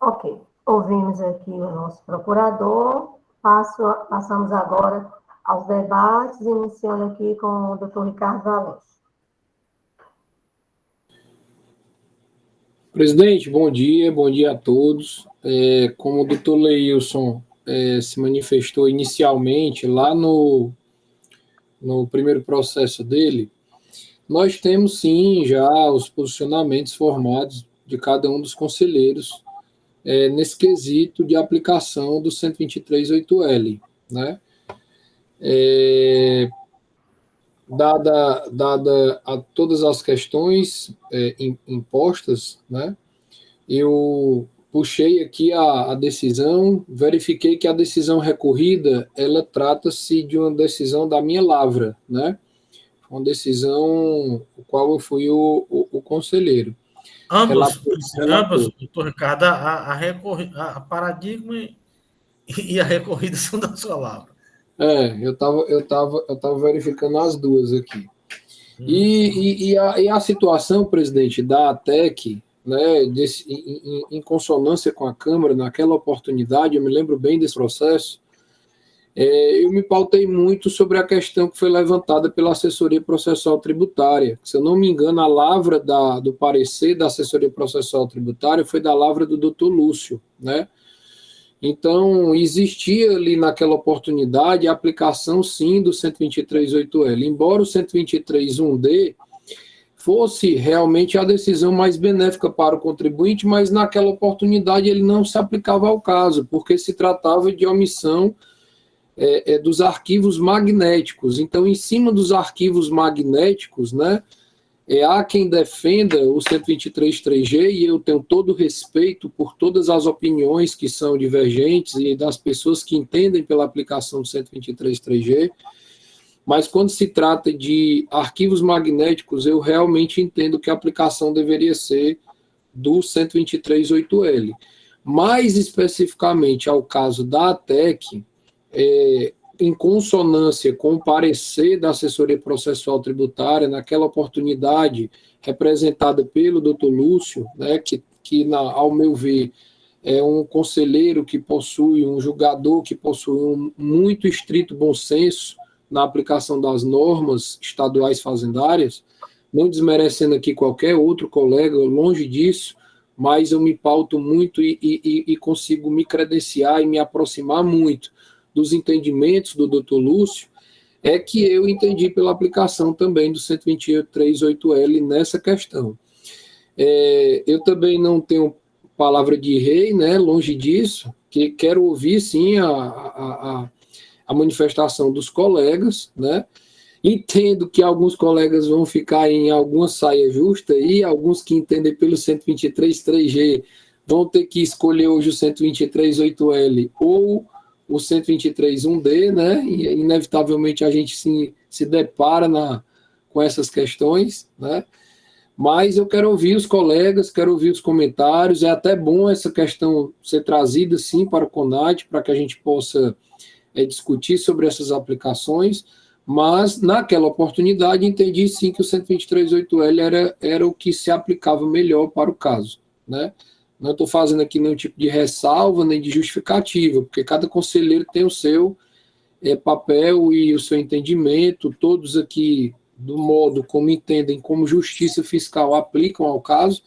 Ok. Ouvimos aqui o nosso procurador. Passamos agora aos debates, iniciando aqui com o doutor Ricardo Valente. Presidente, bom dia a todos. Como o doutor Leilson se manifestou inicialmente, lá no primeiro processo dele, nós temos sim já os posicionamentos formados de cada um dos conselheiros nesse quesito de aplicação do 123.8L, né? Dada a todas as questões impostas, né, eu puxei aqui a decisão, verifiquei que a decisão recorrida, ela trata-se de uma decisão da minha lavra, né, uma decisão o qual eu fui o conselheiro. Ambos, doutor Ricardo, a paradigma e a recorrida são da sua lavra. Eu tava verificando as duas aqui. E a situação, presidente, da ATEC, né, em consonância com a Câmara, naquela oportunidade, eu me lembro bem desse processo, eu me pautei muito sobre a questão que foi levantada pela assessoria processual tributária. Se eu não me engano, a lavra do parecer da assessoria processual tributária foi da lavra do doutor Lúcio, né? Então, existia ali naquela oportunidade a aplicação, sim, do 123.8L. Embora o 123.1D fosse realmente a decisão mais benéfica para o contribuinte, mas naquela oportunidade ele não se aplicava ao caso, porque se tratava de omissão dos arquivos magnéticos. Então, em cima dos arquivos magnéticos, né, há quem defenda o 123.3G, e eu tenho todo o respeito por todas as opiniões que são divergentes e das pessoas que entendem pela aplicação do 123.3G, mas quando se trata de arquivos magnéticos, eu realmente entendo que a aplicação deveria ser do 123.8L. Mais especificamente ao caso da ATEC, em consonância com o parecer da assessoria processual tributária, naquela oportunidade representada pelo doutor Lúcio, né, que ao meu ver, é um conselheiro que possui, um julgador que possui um muito estrito bom senso na aplicação das normas estaduais fazendárias, não desmerecendo aqui qualquer outro colega, longe disso, mas eu me pauto muito e consigo me credenciar e me aproximar muito dos entendimentos do doutor Lúcio, é que eu entendi pela aplicação também do 123.8L nessa questão. Eu também não tenho palavra de rei, né, longe disso, que quero ouvir, sim, a manifestação dos colegas, né. Entendo que alguns colegas vão ficar em alguma saia justa e alguns que entendem pelo 123.3G vão ter que escolher hoje o 123.8L ou o 123.1D, né? E inevitavelmente a gente se depara com essas questões, né? Mas eu quero ouvir os colegas, quero ouvir os comentários. É até bom essa questão ser trazida, sim, para o CONAT, para que a gente possa discutir sobre essas aplicações. Mas, naquela oportunidade, entendi, sim, que o 123.8L era o que se aplicava melhor para o caso, né? Não estou fazendo aqui nenhum tipo de ressalva, nem de justificativa, porque cada conselheiro tem o seu papel e o seu entendimento, todos aqui, do modo como entendem, como justiça fiscal aplicam ao caso,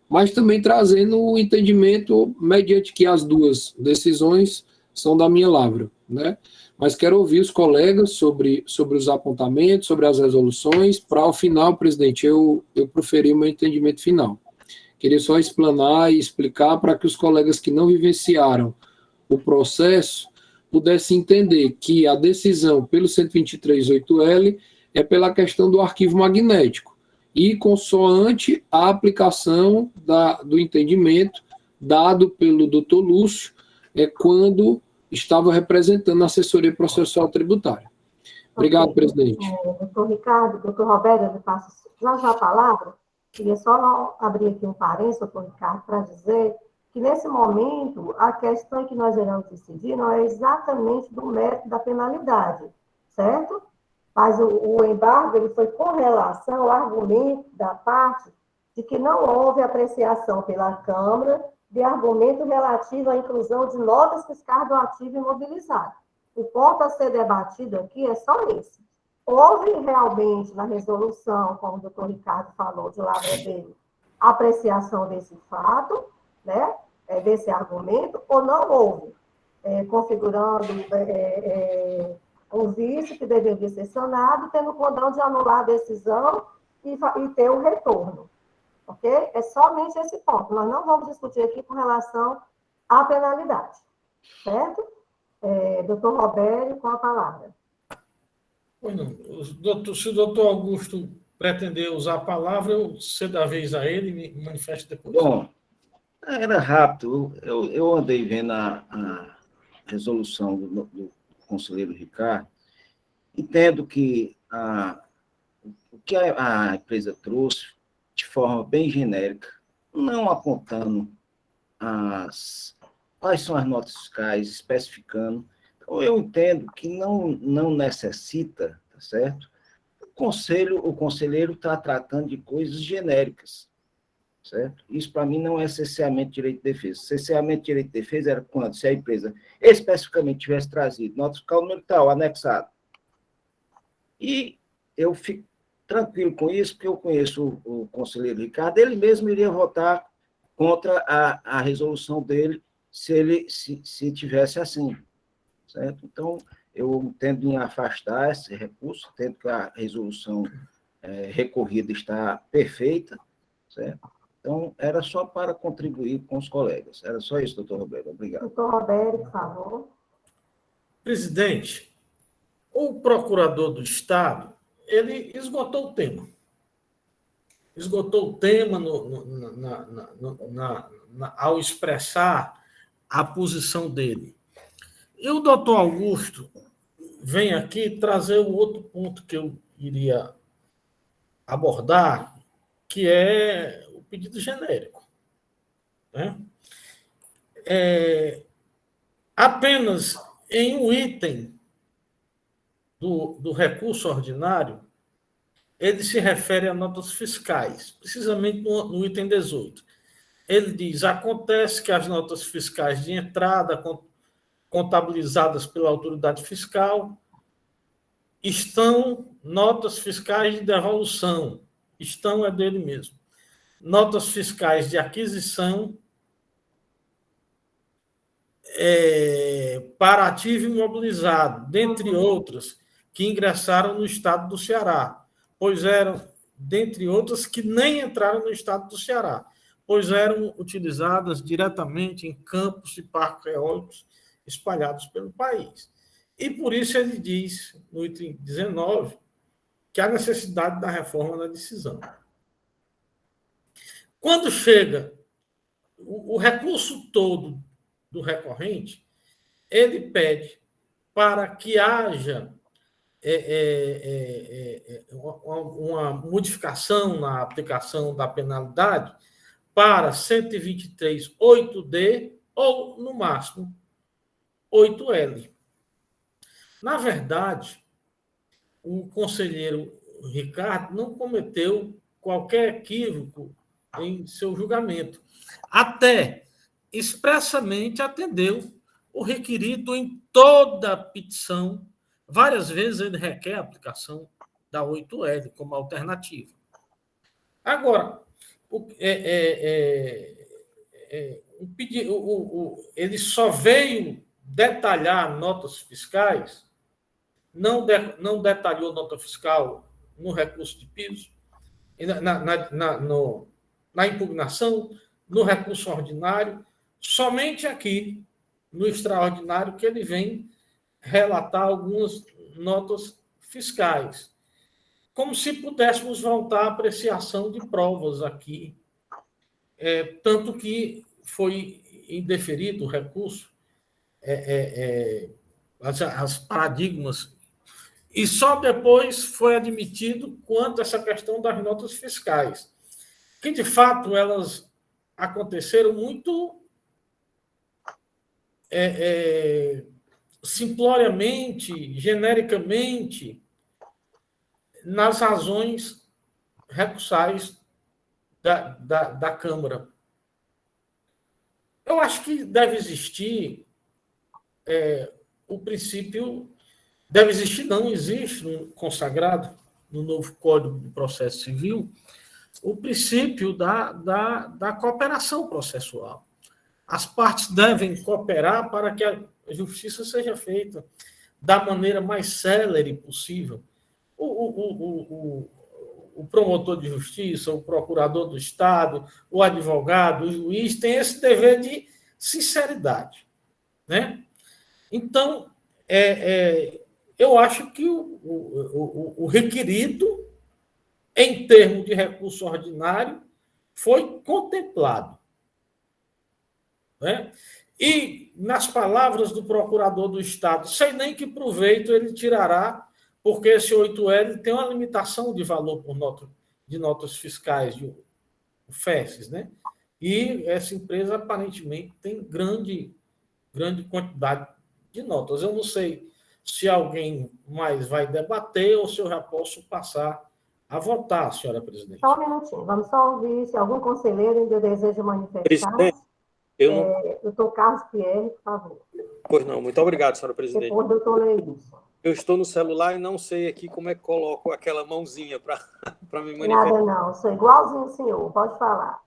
mas também trazendo o entendimento mediante que as duas decisões são da minha lavra, né? Mas quero ouvir os colegas sobre os apontamentos, sobre as resoluções, para, ao final, presidente, eu proferir o meu entendimento final. Queria só explanar e explicar para que os colegas que não vivenciaram o processo pudessem entender que a decisão pelo 123.8L é pela questão do arquivo magnético e consoante a aplicação do entendimento dado pelo doutor Lúcio quando estava representando a assessoria processual tributária. Obrigado, presidente. Doutor Ricardo, doutor Roberto, eu passo já a palavra. Queria só abrir aqui um parênteses, doutor Ricardo, para dizer que, nesse momento, a questão que nós iremos decidir não é exatamente do mérito da penalidade, certo? Mas o embargo ele foi com relação ao argumento da parte de que não houve apreciação pela Câmara de argumento relativo à inclusão de notas fiscais do ativo imobilizado. O ponto a ser debatido aqui é só esse. Houve realmente na resolução, como o doutor Ricardo falou, de lavra dele, apreciação desse fato, né, desse argumento, ou não houve, configurando um vício que deveria ser sanado, tendo condão de anular a decisão e ter o retorno. Ok? É somente esse ponto. Nós não vamos discutir aqui com relação à penalidade. Certo? Doutor Roberto, com a palavra. Se o doutor Augusto pretender usar a palavra, eu cedo a vez a ele e me manifesto depois. Bom, era rápido. Eu andei vendo a resolução do conselheiro Ricardo. Entendo que o que a empresa trouxe, de forma bem genérica, não apontando quais são as notas fiscais, especificando. Então, eu entendo que não necessita, tá certo? o conselheiro está tratando de coisas genéricas, certo? Isso, para mim, não é cerceamento de direito de defesa. Cerceamento de direito de defesa era quando, se a empresa especificamente tivesse trazido nota fiscal número tal, anexado. E eu fico tranquilo com isso, porque eu conheço o conselheiro Ricardo, ele mesmo iria votar contra a resolução dele se tivesse assim, certo? Então, eu tendo em afastar esse recurso, tendo que a resolução recorrida está perfeita, certo? Então, era só para contribuir com os colegas. Era só isso, doutor Roberto. Obrigado. Doutor Roberto, por favor. Presidente, o procurador do Estado, ele esgotou o tema. Esgotou o tema ao expressar a posição dele. E o doutor Augusto vem aqui trazer o outro ponto que eu iria abordar, que é o pedido genérico. Né? Apenas em um item do recurso ordinário, ele se refere a notas fiscais, precisamente no item 18. Ele diz: acontece que as notas fiscais de entrada contabilizadas pela autoridade fiscal estão notas fiscais de devolução, estão é dele mesmo, notas fiscais de aquisição para ativo imobilizado, dentre outras, que ingressaram no estado do Ceará, pois eram, dentre outras, que nem entraram no estado do Ceará, pois eram utilizadas diretamente em campos e parques eólicos espalhados pelo país. E por isso ele diz, no item 19, que há necessidade da reforma da decisão. Quando chega o recurso todo do recorrente, ele pede para que haja uma modificação na aplicação da penalidade para 123.8D ou, no máximo, 8L. Na verdade, o conselheiro Ricardo não cometeu qualquer equívoco em seu julgamento. Até expressamente atendeu o requerido em toda a petição. Várias vezes ele requer a aplicação da 8L como alternativa. Agora, ele só veio detalhar notas fiscais, não detalhou nota fiscal no recurso de piso, na impugnação, no recurso ordinário, somente aqui, no extraordinário, que ele vem relatar algumas notas fiscais, como se pudéssemos voltar à apreciação de provas aqui, tanto que foi indeferido o recurso, as paradigmas, e só depois foi admitido quanto a essa questão das notas fiscais, que, de fato, elas aconteceram muito simploriamente, genericamente, nas razões recursais da Câmara. Eu acho que deve existir o princípio... Deve existir, não existe consagrado no novo Código de Processo Civil, o princípio da cooperação processual. As partes devem cooperar para que a justiça seja feita da maneira mais célere possível. O promotor de justiça, o procurador do Estado, o advogado, o juiz, tem esse dever de sinceridade. Né? Então, eu acho que o requerido, em termos de recurso ordinário, foi contemplado. Né? E, nas palavras do procurador do Estado, sei nem que proveito ele tirará, porque esse 8L tem uma limitação de valor de notas fiscais, de FESs, né? E essa empresa, aparentemente, tem grande quantidade de notas. Eu não sei se alguém mais vai debater ou se eu já posso passar a votar, senhora presidente. Só um minutinho, vamos só ouvir se algum conselheiro ainda deseja manifestar. Presidente, eu não... Doutor Carlos Pierre, por favor. Pois não, muito obrigado, senhora presidente. Depois, doutor Leilson. Eu estou no celular e não sei aqui como é que coloco aquela mãozinha para me manifestar. Nada não, sou igualzinho o senhor, pode falar.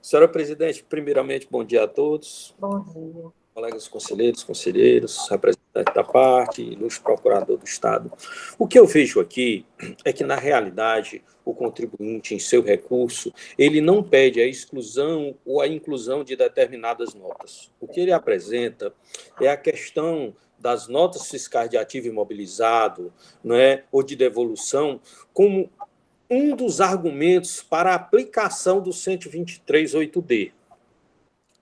Senhora presidente, primeiramente, bom dia a todos. Bom dia. Colegas conselheiros, representantes da parte, ilustre procurador do Estado. O que eu vejo aqui é que, na realidade, o contribuinte, em seu recurso, ele não pede a exclusão ou a inclusão de determinadas notas. O que ele apresenta é a questão das notas fiscais de ativo imobilizado, não é, ou de devolução, como um dos argumentos para a aplicação do 123.8D.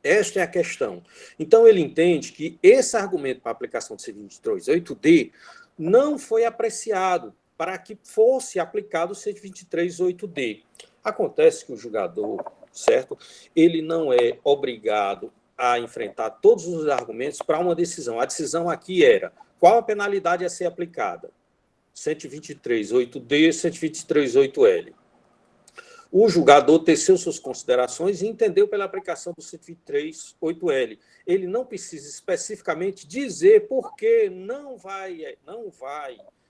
Esta é a questão. Então, ele entende que esse argumento para a aplicação do 123.8D não foi apreciado para que fosse aplicado o 123.8D. Acontece que o julgador, certo, ele não é obrigado a enfrentar todos os argumentos para uma decisão. A decisão aqui era qual a penalidade a ser aplicada? 123.8D, 123.8L. O julgador teceu suas considerações e entendeu pela aplicação do 123.8L. Ele não precisa especificamente dizer por que não vai,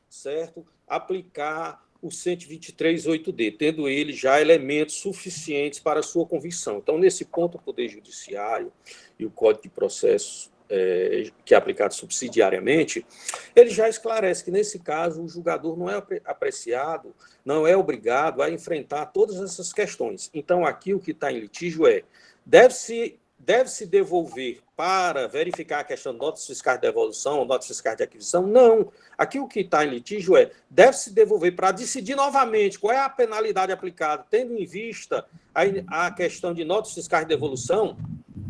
certo, aplicar o 123.8D, tendo ele já elementos suficientes para a sua convicção. Então, nesse ponto, o Poder Judiciário e o Código de Processo, que é aplicado subsidiariamente, ele já esclarece que, nesse caso, o julgador não é apreciado, não é obrigado a enfrentar todas essas questões. Então, aqui o que está em litígio é, deve-se devolver para verificar a questão de notas fiscais de devolução ou notas fiscais de aquisição? Não. Aqui o que está em litígio é, deve-se devolver para decidir novamente qual é a penalidade aplicada, tendo em vista a questão de notas fiscais de devolução,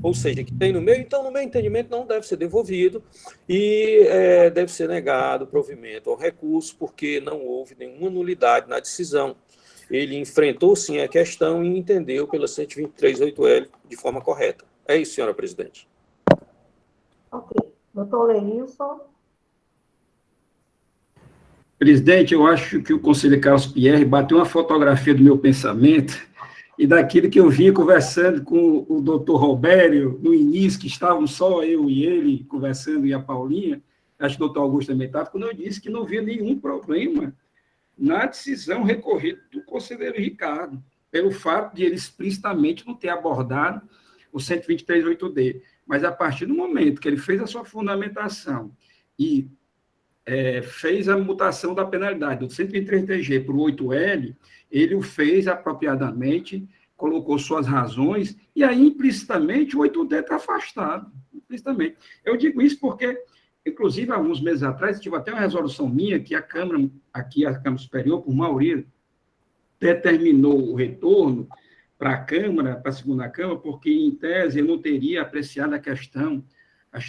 ou seja, que tem no meio, então, no meu entendimento, não deve ser devolvido e deve ser negado o provimento ao recurso, porque não houve nenhuma nulidade na decisão. Ele enfrentou, sim, a questão e entendeu pela 123.8L de forma correta. É isso, senhora presidente. Ok. Doutor Leilson. Presidente, eu acho que o conselheiro Carlos Pierre bateu uma fotografia do meu pensamento e daquilo que eu vinha conversando com o doutor Robério, no início, que estavam só eu e ele conversando, e a Paulinha, acho que o doutor Augusto também estava, quando eu disse que não havia nenhum problema na decisão recorrida do conselheiro Ricardo, pelo fato de ele explicitamente não ter abordado o 123.8D. Mas, a partir do momento que ele fez a sua fundamentação e fez a mutação da penalidade do 123G para o 8L, ele o fez apropriadamente, colocou suas razões, e aí, implicitamente, o 8D está afastado. Implicitamente. Eu digo isso porque, inclusive, alguns meses atrás, tive até uma resolução minha que a Câmara, aqui a Câmara Superior, por maioria, determinou o retorno para a Câmara, para a segunda Câmara, porque, em tese, eu não teria apreciado a questão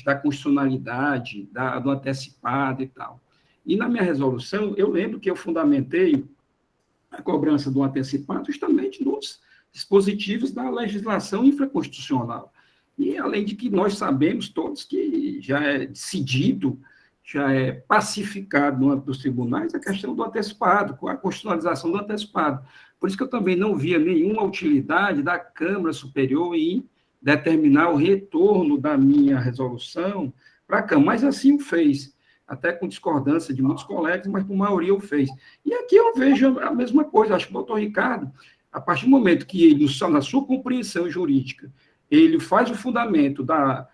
da constitucionalidade, do antecipado e tal. E, na minha resolução, eu lembro que eu fundamentei a cobrança do antecipado justamente nos dispositivos da legislação infraconstitucional. E, além de que nós sabemos todos que já é decidido, já é pacificado no âmbito dos tribunais a questão do antecipado, com a constitucionalização do antecipado. Por isso que eu também não via nenhuma utilidade da Câmara Superior em determinar o retorno da minha resolução para a Câmara, mas assim o fez, até com discordância de muitos colegas, mas por maioria o fez. E aqui eu vejo a mesma coisa, acho que o doutor Ricardo, a partir do momento que ele, na sua compreensão jurídica, ele faz o fundamento da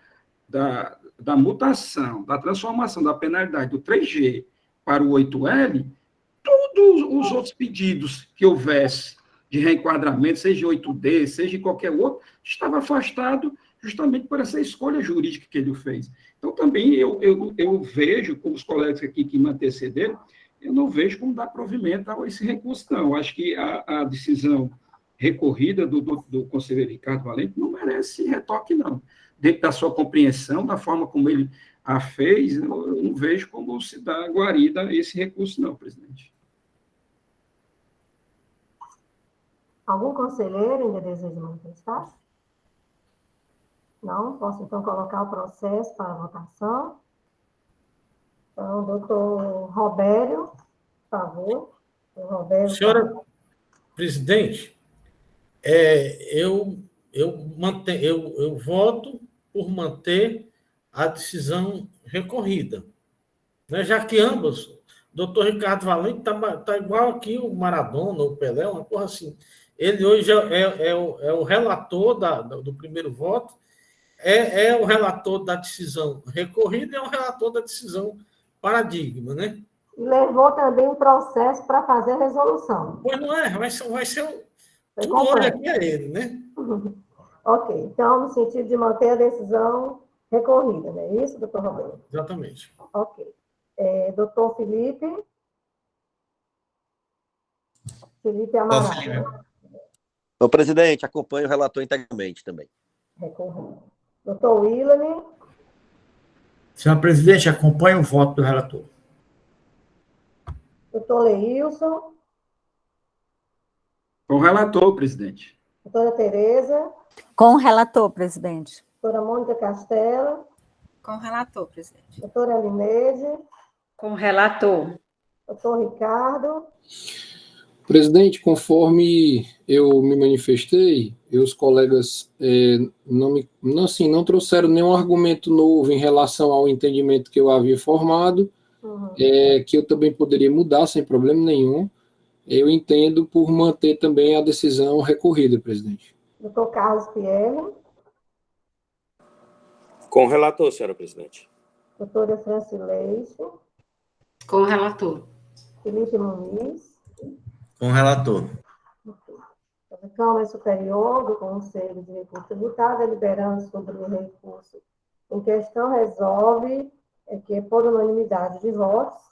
mutação, da transformação da penalidade do 3G para o 8L, todos os outros pedidos que houvesse de reenquadramento, seja 8D, seja qualquer outro, estava afastado justamente por essa escolha jurídica que ele fez. Então, também eu vejo, como os colegas aqui que me antecederam, eu não vejo como dar provimento a esse recurso, não. Eu acho que a decisão recorrida do conselheiro Ricardo Valente não merece retoque, não. Dentro da sua compreensão, da forma como ele a fez, eu não vejo como se dá guarida a esse recurso, não, presidente. Algum conselheiro ainda deseja manifestar? Não? Posso, então, colocar o processo para votação? Então, doutor Robério, por favor. Robério, Senhora presidente, eu voto por manter a decisão recorrida, né? Já que ambos, o doutor Ricardo Valente tá igual aqui o Maradona, o Pelé, uma coisa assim. Ele hoje é o relator do primeiro voto, é o relator da decisão recorrida e é o relator da decisão paradigma, né? levou também um processo para fazer a resolução. Pois não é, vai ser Foi tudo hoje completo. aqui é ele, né? Ok, então, no sentido de manter a decisão recorrida, não é isso, doutor Roberto? Exatamente. Ok. Doutor Felipe? Felipe Amaral. Ô, presidente, acompanho o relator integralmente também. Recorrido. Doutor Willane? Senhor presidente, acompanho o voto do relator. Doutor Leilson? Com o relator, presidente. Doutora Tereza? Com o relator, presidente. Doutora Mônica Castela? Com o relator, presidente. Doutora Lineide? Com o relator. Doutor Ricardo? Presidente, conforme eu me manifestei, os colegas não trouxeram nenhum argumento novo em relação ao entendimento que eu havia formado, que eu também poderia mudar sem problema nenhum. Eu entendo por manter também a decisão recorrida, presidente. Doutor Carlos Pierre? Com o relator, senhora presidente. Doutora Francileite? Com o relator. Felipe Muniz? Com o relator. A Câmara Superior do Conselho de Recurso Tributário, deliberando sobre o recurso em questão, resolve que, por unanimidade de votos,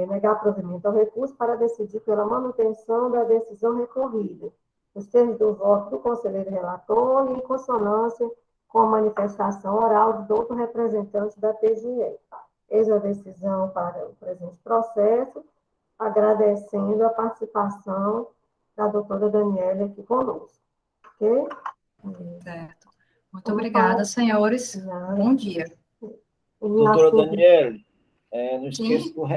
negar provimento ao recurso para decidir pela manutenção da decisão recorrida, nos termos do voto do conselheiro relator e em consonância com a manifestação oral do outro representante da TGE. Eis a decisão para o presente processo, agradecendo a participação da doutora Daniela aqui conosco. Ok? Certo. Muito obrigada, senhores. Bom dia. Doutora Daniela, não esqueça do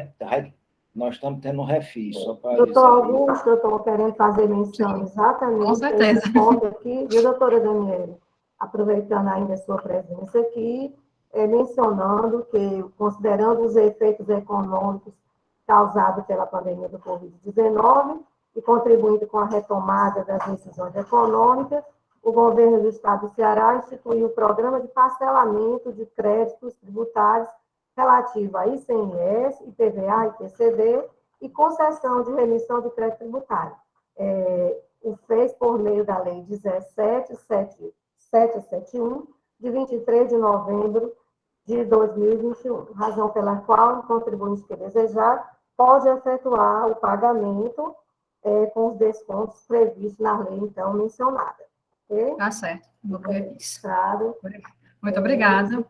nós estamos tendo um refis, só para doutor Augusto, eu estou querendo fazer menção exatamente esse ponto aqui, viu, doutora Daniela? Aproveitando ainda a sua presença aqui, mencionando que, considerando os efeitos econômicos causados pela pandemia do Covid-19 e contribuindo com a retomada das decisões econômicas, o governo do Estado do Ceará instituiu o programa de parcelamento de créditos tributários relativo a ICMS, IPVA, IPCD e concessão de remissão de crédito tributário. O fez por meio da Lei 17.771, de 23 de novembro de 2021, razão pela qual o contribuinte que desejar pode efetuar o pagamento com os descontos previstos na lei, então, mencionada. Okay? Tá certo. Vou revisar. Claro. Muito obrigada.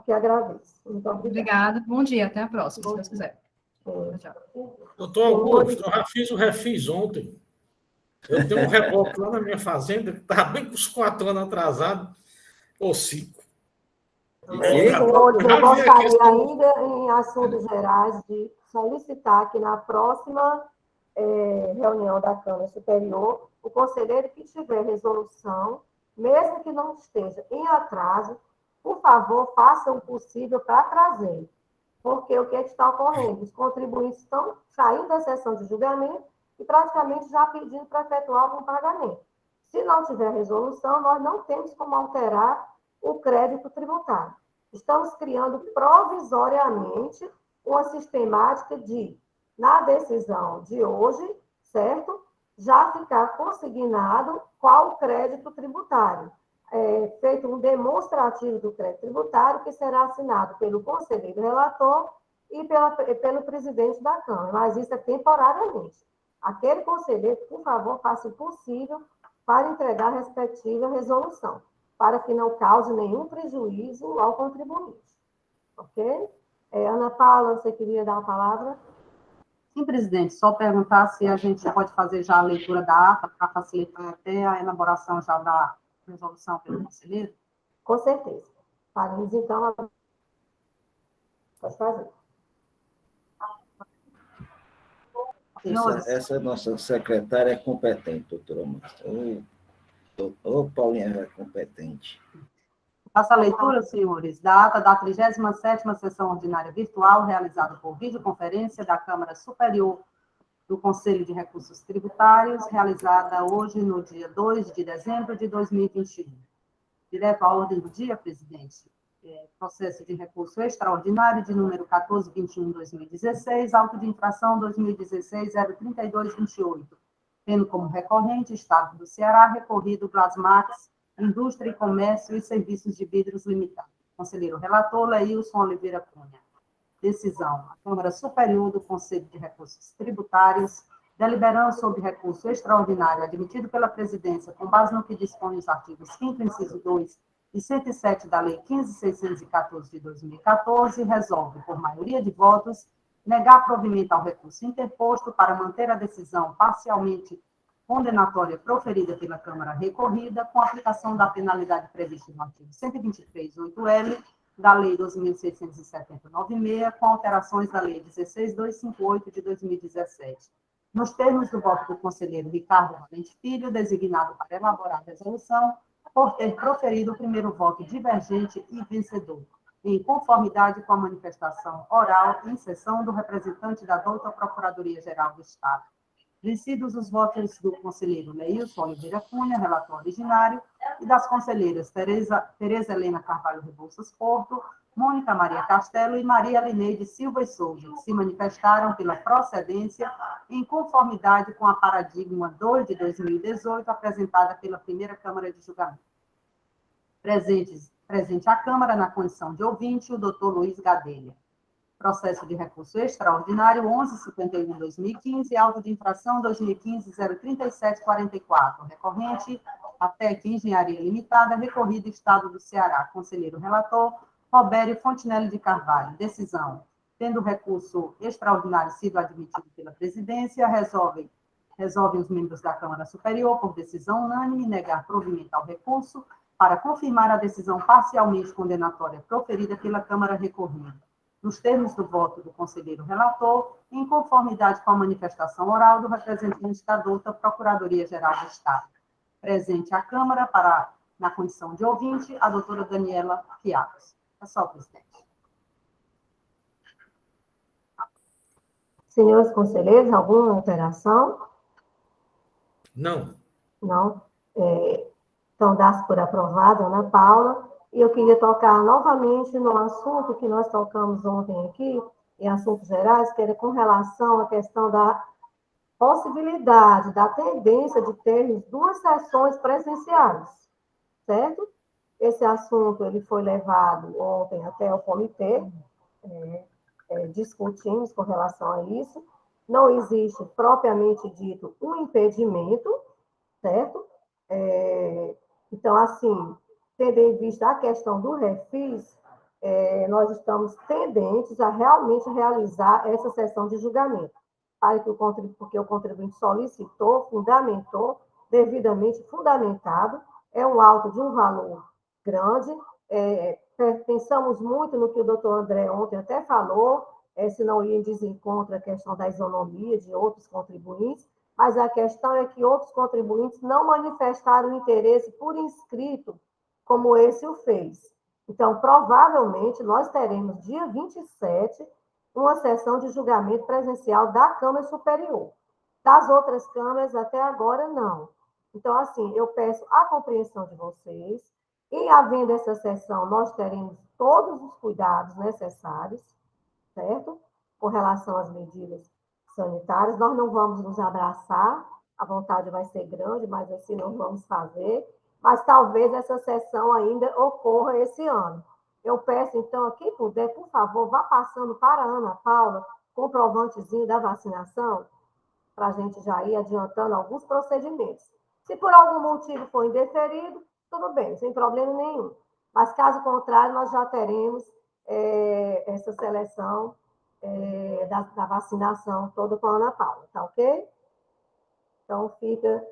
Que agradeço. Muito obrigada. Bom dia. Até a próxima, se Deus quiser. Tchau. Doutor Augusto, eu já fiz o refis ontem. Eu tenho um reboque lá na minha fazenda que está bem com os 4 anos atrasados, ou 5. Eu gostaria ainda, em assuntos gerais, de solicitar que na próxima reunião da Câmara Superior, o conselheiro que tiver resolução, mesmo que não esteja em atraso, por favor, faça o possível para trazer. Porque o que está ocorrendo? Os contribuintes estão saindo da sessão de julgamento e praticamente já pedindo para efetuar algum pagamento. Se não tiver resolução, nós não temos como alterar o crédito tributário. Estamos criando provisoriamente uma sistemática de, na decisão de hoje, certo? Já ficar consignado qual o crédito tributário. Feito um demonstrativo do crédito tributário, que será assinado pelo conselheiro relator e pelo presidente da Câmara, mas isso é temporariamente. Aquele conselheiro, por favor, faça o possível para entregar a respectiva resolução, para que não cause nenhum prejuízo ao contribuinte. Ok? Ana Paula, você queria dar a palavra? Sim, presidente, só perguntar se a gente pode fazer já a leitura da ata para facilitar até a elaboração já da resolução pelo conselheiro? Com certeza. Faremos, então, pode fazer. Senhores, Essa nossa secretária é competente, doutora Márcia. Ô, Paulinha é competente. faço a leitura, senhores, da ata da 37ª sessão ordinária virtual, realizada por videoconferência da Câmara Superior do Conselho de Recursos Tributários, realizada hoje, no dia 2 de dezembro de 2021. Direto à ordem do dia, presidente. Processo de recurso extraordinário de número 1421/2016, auto de infração 2016-03228, tendo como recorrente Estado do Ceará, recorrido Blasmax, Indústria e Comércio e Serviços de Vidros Limitada. Conselheiro relator, Leilson Oliveira Cunha. Decisão. A Câmara Superior do Conselho de Recursos Tributários, deliberando sobre recurso extraordinário admitido pela presidência com base no que dispõe os artigos 5º, inciso 2 e 107 da Lei 15.614 de 2014, resolve, por maioria de votos, negar provimento ao recurso interposto para manter a decisão parcialmente condenatória proferida pela Câmara recorrida, com aplicação da penalidade prevista no artigo 123.8L da Lei 2.670/96, com alterações da Lei 16.258 de 2017. Nos termos do voto do conselheiro Ricardo Valente Filho, designado para elaborar a resolução, por ter proferido o primeiro voto divergente e vencedor, em conformidade com a manifestação oral em sessão do representante da douta Procuradoria-Geral do Estado. Vencidos os votos do conselheiro Leilson Oliveira Cunha, relator originário, e das conselheiras Tereza Helena Carvalho Rebouças Porto, Mônica Maria Castelo e Maria Lineide Silva e Souza, que se manifestaram pela procedência em conformidade com a paradigma 2 de 2018, apresentada pela primeira Câmara de Julgamento. Presente à Câmara, na condição de ouvinte, o doutor Luiz Gadelha. Processo de recurso extraordinário 1151/2015, auto de infração 2015-03744, recorrente ATEC Engenharia Limitada, recorrido Estado do Ceará. Conselheiro relator, Robério Fontinelli de Carvalho. Decisão. Tendo o recurso extraordinário sido admitido pela presidência, resolvem os membros da Câmara Superior, por decisão unânime, negar provimento ao recurso para confirmar a decisão parcialmente condenatória proferida pela Câmara recorrida. Nos termos do voto do conselheiro relator, em conformidade com a manifestação oral do representante da douta Procuradoria-Geral do Estado. Presente à Câmara, na condição de ouvinte, a doutora Daniela Fiacos. É só, presidente. Senhores conselheiros, alguma alteração? Não. Não. Então, dá-se por aprovado, Ana Paula. E eu queria tocar novamente no assunto que nós tocamos ontem aqui, em assuntos gerais, que era com relação à questão da possibilidade, da tendência de termos 2 sessões presenciais, certo? Esse assunto ele foi levado ontem até o comitê, discutimos com relação a isso. Não existe, propriamente dito, um impedimento, certo? Então, assim, tendo em vista a questão do refis, nós estamos tendentes a realmente realizar essa sessão de julgamento, porque o contribuinte solicitou, fundamentou, devidamente fundamentado, é um auto de um valor grande, pensamos muito no que o doutor André ontem até falou, se não ia em desencontro a questão da isonomia de outros contribuintes, mas a questão é que outros contribuintes não manifestaram interesse por inscrito, como esse o fez. Então, provavelmente, nós teremos, dia 27, uma sessão de julgamento presencial da Câmara Superior. Das outras câmaras, até agora, não. Então, assim, eu peço a compreensão de vocês. Em havendo essa sessão, nós teremos todos os cuidados necessários, certo? Com relação às medidas sanitárias. Nós não vamos nos abraçar, a vontade vai ser grande, mas assim não vamos fazer. Mas talvez essa sessão ainda ocorra esse ano. Eu peço, então, quem puder, por favor, vá passando para a Ana Paula comprovantezinho da vacinação, para a gente já ir adiantando alguns procedimentos. Se por algum motivo for indeferido, tudo bem, sem problema nenhum. Mas, caso contrário, nós já teremos essa seleção da vacinação toda com a Ana Paula, tá ok? Então, fica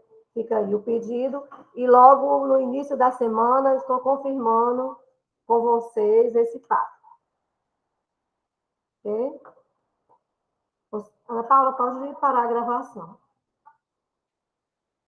aí o pedido. E logo no início da semana, estou confirmando com vocês esse fato. Ok? Ana Paula, pode parar a gravação.